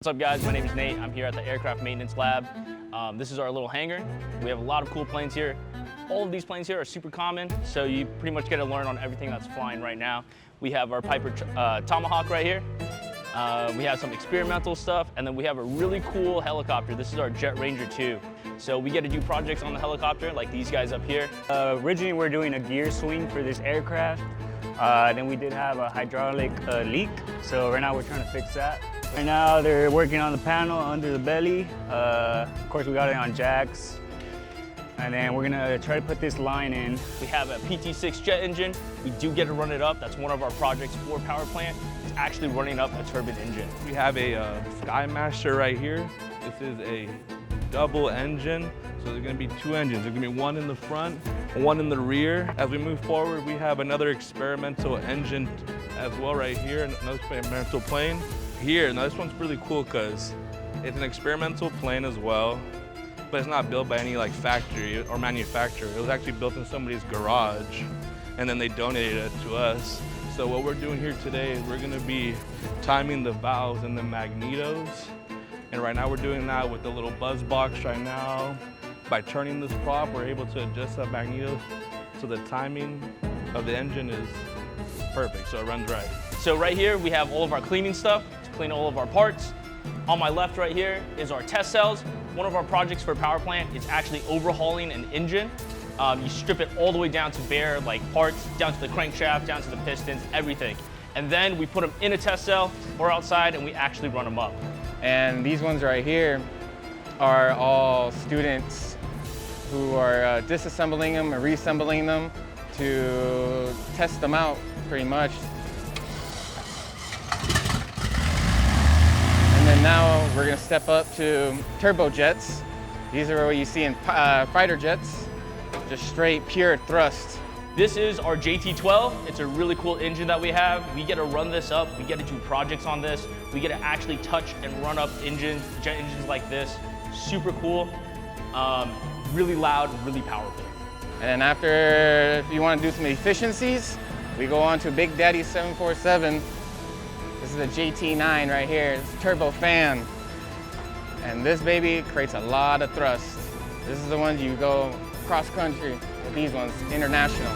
What's up guys, my name is Nate. I'm here at the Aircraft Maintenance Lab. This is our little hangar. We have a lot of cool planes here. All of these planes here are super common, so you pretty much get to learn on everything that's flying right now. We have our Piper Tomahawk right here. We have some experimental stuff, and then we have a really cool helicopter. This is our Jet Ranger 2. So we get to do projects on the helicopter like these guys up here. Originally we're doing a gear swing for this aircraft. Then we did have a hydraulic leak, so right now we're trying to fix that. Right now they're working on the panel under the belly. Of course we got it on jacks. And then we're gonna try to put this line in. We have a PT6 jet engine. We do get to run it up. That's one of our projects for power plant. It's actually running up a turbine engine. We have a Skymaster right here. This is a double engine. So there's gonna be two engines. There's gonna be one in the front, one in the rear. As we move forward, we have another experimental engine as well right here, another experimental plane. Here, now this one's really cool because it's an experimental plane as well, but it's not built by any like factory or manufacturer. It was actually built in somebody's garage, and then they donated it to us. So what we're doing here today is we're gonna be timing the valves and the magnetos. And right now we're doing that with the little buzz box right now. By turning this prop, we're able to adjust that magneto so the timing of the engine is perfect, so it runs right. So right here we have all of our cleaning stuff to clean all of our parts. On my left right here is our test cells. One of our projects for power plant is actually overhauling an engine. You strip it all the way down to bare like parts, down to the crankshaft, down to the pistons, everything. And then we put them in a test cell or outside and we actually run them up. And these ones right here are all students who are disassembling them and reassembling them to test them out pretty much. And then now we're gonna step up to turbojets. These are what you see in fighter jets, just straight pure thrust. This is our JT-12. It's a really cool engine that we have. We get to run this up. We get to do projects on this. We get to actually touch and run up engines, jet engines like this. Super cool, really loud, really powerful. And then after, if you want to do some efficiencies, we go on to Big Daddy 747. This is a JT9 right here. It's a turbo fan. And this baby creates a lot of thrust. This is the ones you go cross country with these ones, international.